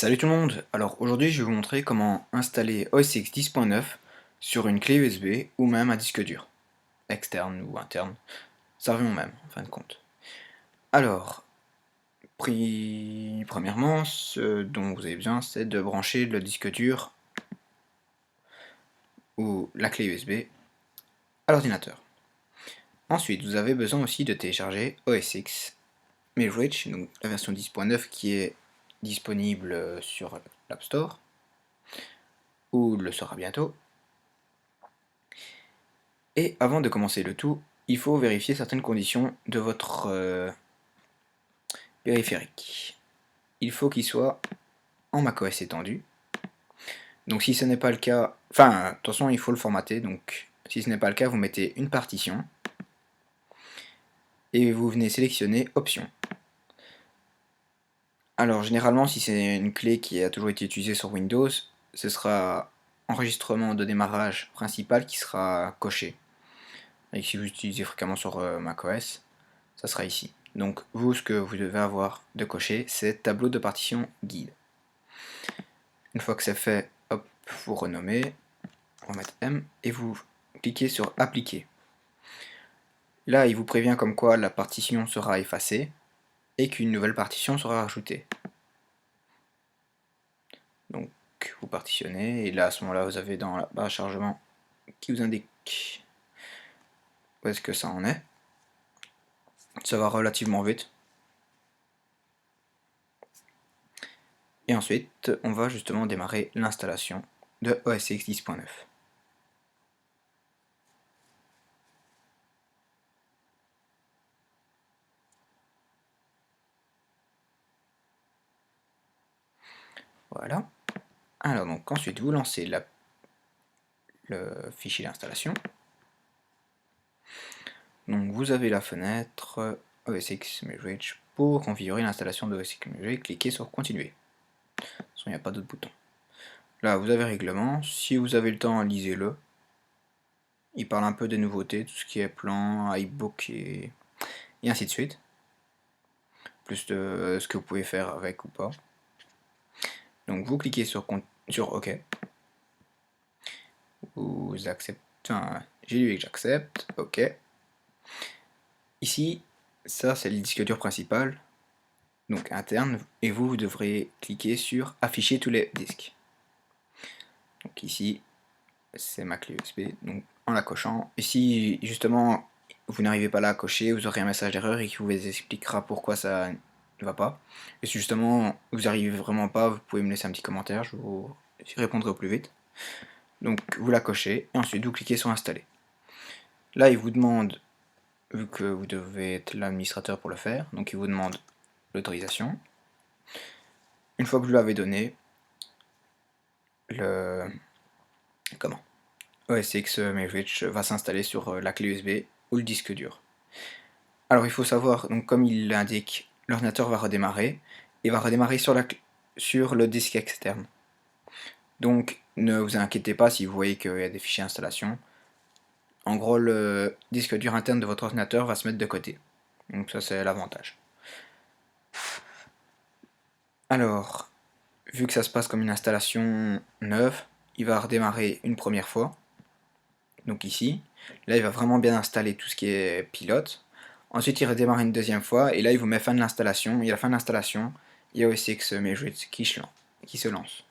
Salut tout le monde. Alors aujourd'hui je vais vous montrer comment installer OS X 10.9 sur une clé USB ou même un disque dur, externe ou interne, ça revient au même en fin de compte. Alors, premièrement, ce dont vous avez besoin c'est de brancher le disque dur ou la clé USB à l'ordinateur. Ensuite vous avez besoin aussi de télécharger OS X Mirage, donc la version 10.9 qui est disponible sur l'App Store, ou le sera bientôt. Et avant de commencer le tout, il faut vérifier certaines conditions de votre périphérique. Il faut qu'il soit en macOS étendu. Donc si ce n'est pas le cas, enfin attention, il faut le formater. Donc si ce n'est pas le cas, vous mettez une partition et vous venez sélectionner Options. Alors généralement, si c'est une clé qui a toujours été utilisée sur Windows, ce sera enregistrement de démarrage principal qui sera coché. Et si vous utilisez fréquemment sur macOS, ça sera ici. Donc vous, ce que vous devez avoir de cocher, c'est tableau de partition guide. Une fois que c'est fait, hop, vous renommez, on va mettre M, et vous cliquez sur appliquer. Là, il vous prévient comme quoi la partition sera effacée et qu'une nouvelle partition sera rajoutée. Donc vous partitionnez, et là à ce moment-là, vous avez dans la barre chargement qui vous indique où est-ce que ça en est. Ça va relativement vite. Et ensuite, on va justement démarrer l'installation de OS X 10.9. Voilà. Alors donc ensuite vous lancez le fichier d'installation. Donc vous avez la fenêtre OS X Mirage. Pour configurer l'installation de OS X Mirage, cliquez sur continuer. De toute façon, il n'y a pas d'autre bouton. Là vous avez règlement, si vous avez le temps, lisez-le. Il parle un peu des nouveautés, tout ce qui est plan, iBook et ainsi de suite. Plus de ce que vous pouvez faire avec ou pas. Donc vous cliquez sur OK. Vous acceptez. Enfin, j'ai lu que j'accepte. OK. Ici, ça c'est le disque dur principal, donc interne, et vous devrez cliquer sur afficher tous les disques. Donc ici, c'est ma clé USB, donc en la cochant. Et si justement vous n'arrivez pas là à cocher, vous aurez un message d'erreur et qui vous expliquera pourquoi ça ne va pas. Et si justement vous n'arrivez vraiment pas, vous pouvez me laisser un petit commentaire, je vous répondrai au plus vite. Donc vous la cochez, et ensuite vous cliquez sur installer. Là il vous demande, vu que vous devez être l'administrateur pour le faire, donc il vous demande l'autorisation. Une fois que vous l'avez donné, le OS X Mirage va s'installer sur la clé USB ou le disque dur. Alors il faut savoir, donc comme il l'indique, l'ordinateur va redémarrer et va redémarrer sur le disque externe. Donc ne vous inquiétez pas si vous voyez qu'il y a des fichiers d'installation. En gros, le disque dur interne de votre ordinateur va se mettre de côté. Donc ça c'est l'avantage. Alors, vu que ça se passe comme une installation neuve, il va redémarrer une première fois. Donc ici, là il va vraiment bien installer tout ce qui est pilote. Ensuite il redémarre une deuxième fois et là il vous met fin de l'installation. Et à la fin de l'installation, il y a OS X Mirage qui se lance.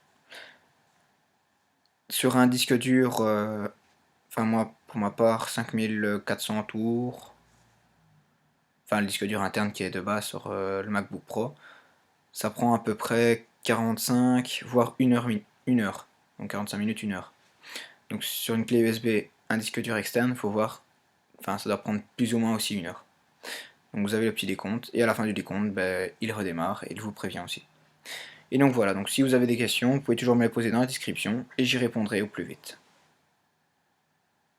Sur un disque dur, enfin moi pour ma part 5400 tours, enfin le disque dur interne qui est de base sur le MacBook Pro, ça prend à peu près 45 voire 1 heure, donc 45 minutes, 1 heure. Donc sur une clé USB, un disque dur externe, faut voir, enfin ça doit prendre plus ou moins aussi 1 heure. Donc vous avez le petit décompte, et à la fin du décompte, ben, il redémarre et il vous prévient aussi. Et donc voilà, donc si vous avez des questions, vous pouvez toujours me les poser dans la description, et j'y répondrai au plus vite.